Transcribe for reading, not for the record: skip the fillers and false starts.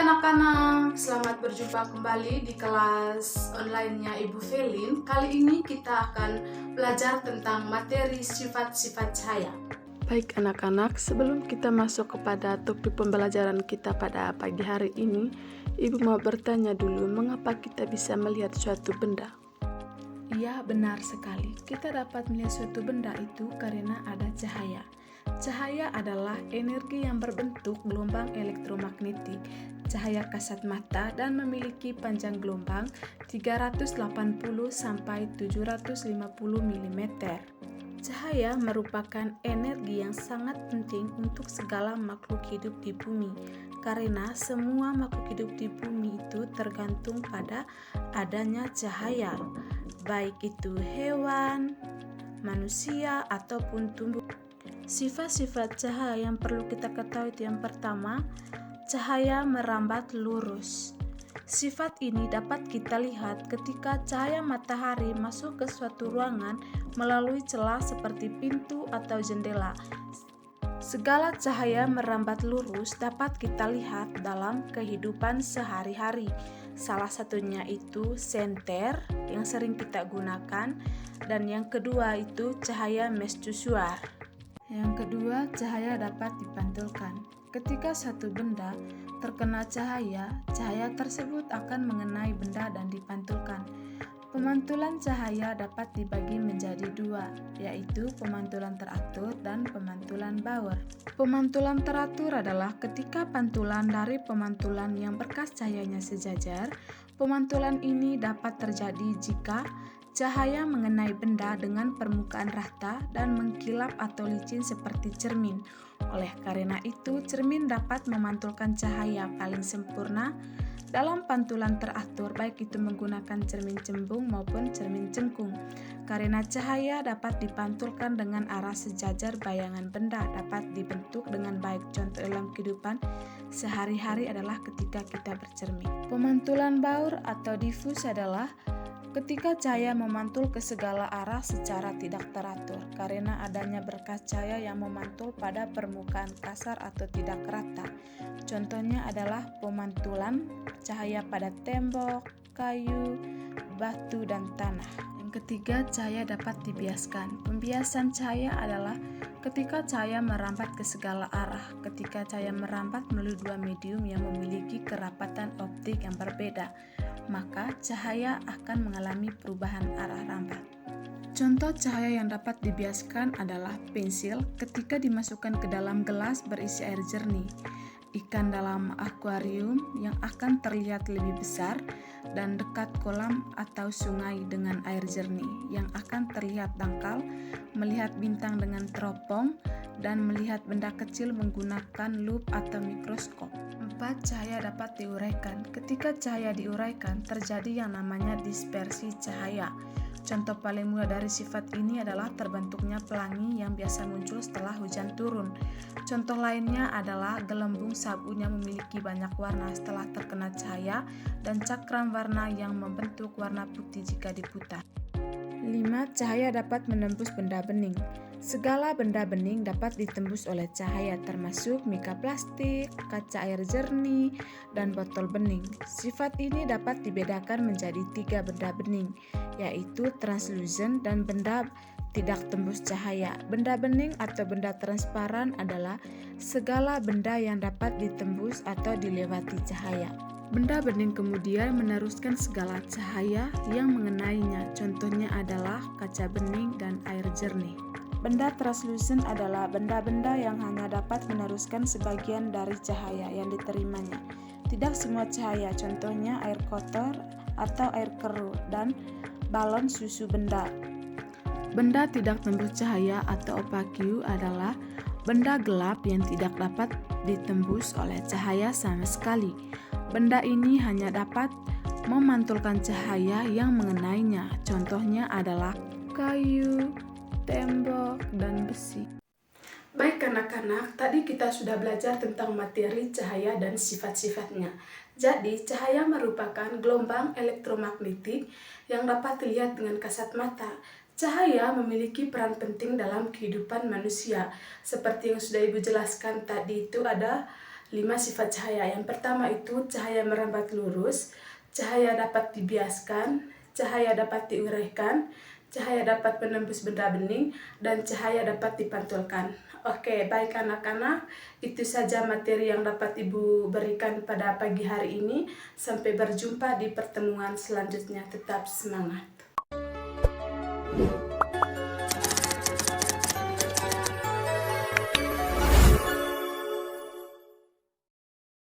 anak-anak, selamat berjumpa kembali di kelas online-nya Ibu Felin. Kali ini kita akan belajar tentang materi sifat-sifat cahaya. Baik anak-anak, sebelum kita masuk kepada topik pembelajaran kita pada pagi hari ini, Ibu mau bertanya dulu, mengapa kita bisa melihat suatu benda? Iya, benar sekali. Kita dapat melihat suatu benda itu karena ada cahaya. Cahaya adalah energi yang berbentuk gelombang elektromagnetik, cahaya kasat mata, dan memiliki panjang gelombang 380 sampai 750 mm. Cahaya merupakan energi yang sangat penting untuk segala makhluk hidup di bumi, karena semua makhluk hidup di bumi itu tergantung pada adanya cahaya, baik itu hewan, manusia, ataupun tumbuh. Sifat-sifat cahaya yang perlu kita ketahui itu yang pertama, cahaya merambat lurus. Sifat ini dapat kita lihat ketika cahaya matahari masuk ke suatu ruangan melalui celah seperti pintu atau jendela. Segala cahaya merambat lurus dapat kita lihat dalam kehidupan sehari-hari. Salah satunya itu senter yang sering kita gunakan, dan yang kedua itu cahaya mercusuar. Yang kedua, cahaya dapat dipantulkan. Ketika satu benda terkena cahaya, cahaya tersebut akan mengenai benda dan dipantulkan. Pemantulan cahaya dapat dibagi menjadi dua, yaitu pemantulan teratur dan pemantulan Bower. Pemantulan teratur adalah ketika pantulan dari pemantulan yang berkas cahayanya sejajar. Pemantulan ini dapat terjadi jika cahaya mengenai benda dengan permukaan rata dan mengkilap atau licin seperti cermin. Oleh karena itu, cermin dapat memantulkan cahaya paling sempurna. Dalam pantulan teratur, baik itu menggunakan cermin cembung maupun cermin cengkung. Karena cahaya dapat dipantulkan dengan arah sejajar, bayangan benda dapat dibentuk dengan baik. Contoh dalam kehidupan sehari-hari adalah ketika kita bercermin. Pemantulan Bower atau diffus adalah ketika cahaya memantul ke segala arah secara tidak teratur, karena adanya berkas cahaya yang memantul pada permukaan kasar atau tidak rata. Contohnya adalah pemantulan cahaya pada tembok, kayu, batu, dan tanah. Yang ketiga, cahaya dapat dibiaskan. Pembiasan cahaya adalah ketika cahaya merambat ke segala arah. Ketika cahaya merambat melalui dua medium yang memiliki kerapatan optik yang berbeda, maka cahaya akan mengalami perubahan arah rambat. Contoh cahaya yang dapat dibiaskan adalah pensil ketika dimasukkan ke dalam gelas berisi air jernih, ikan dalam akuarium yang akan terlihat lebih besar, dan dekat kolam atau sungai dengan air jernih yang akan terlihat dangkal, melihat bintang dengan teropong, dan melihat benda kecil menggunakan lup atau mikroskop. 4. Cahaya dapat diuraikan. Ketika cahaya diuraikan, terjadi yang namanya dispersi cahaya. Contoh paling mudah dari sifat ini adalah terbentuknya pelangi yang biasa muncul setelah hujan turun. Contoh lainnya adalah gelembung sabun yang memiliki banyak warna setelah terkena cahaya, dan cakram warna yang membentuk warna putih jika diputar. 5. Cahaya dapat menembus benda bening. Segala benda bening dapat ditembus oleh cahaya, termasuk mika plastik, kaca air jernih, dan botol bening. Sifat ini dapat dibedakan menjadi 3 benda bening, yaitu translucent dan benda tidak tembus cahaya. Benda bening atau benda transparan adalah segala benda yang dapat ditembus atau dilewati cahaya. Benda bening kemudian meneruskan segala cahaya yang mengenainya. Contohnya adalah kaca bening dan air jernih. Benda translucent adalah benda-benda yang hanya dapat meneruskan sebagian dari cahaya yang diterimanya. Tidak semua cahaya, contohnya air kotor atau air keruh dan balon susu benda. Benda tidak tembus cahaya atau opaque adalah benda gelap yang tidak dapat ditembus oleh cahaya sama sekali. Benda ini hanya dapat memantulkan cahaya yang mengenainya. Contohnya adalah kayu, tembok, dan besi. Baik anak-anak, tadi kita sudah belajar tentang materi cahaya dan sifat-sifatnya. Jadi, cahaya merupakan gelombang elektromagnetik yang dapat dilihat dengan kasat mata. Cahaya memiliki peran penting dalam kehidupan manusia. Seperti yang sudah Ibu jelaskan tadi, itu ada 5 sifat cahaya. Yang pertama itu cahaya merambat lurus, cahaya dapat dibiaskan, cahaya dapat diuraikan, cahaya dapat menembus benda bening, dan cahaya dapat dipantulkan. Oke, baik anak-anak, itu saja materi yang dapat Ibu berikan pada pagi hari ini. Sampai berjumpa di pertemuan selanjutnya. Tetap semangat.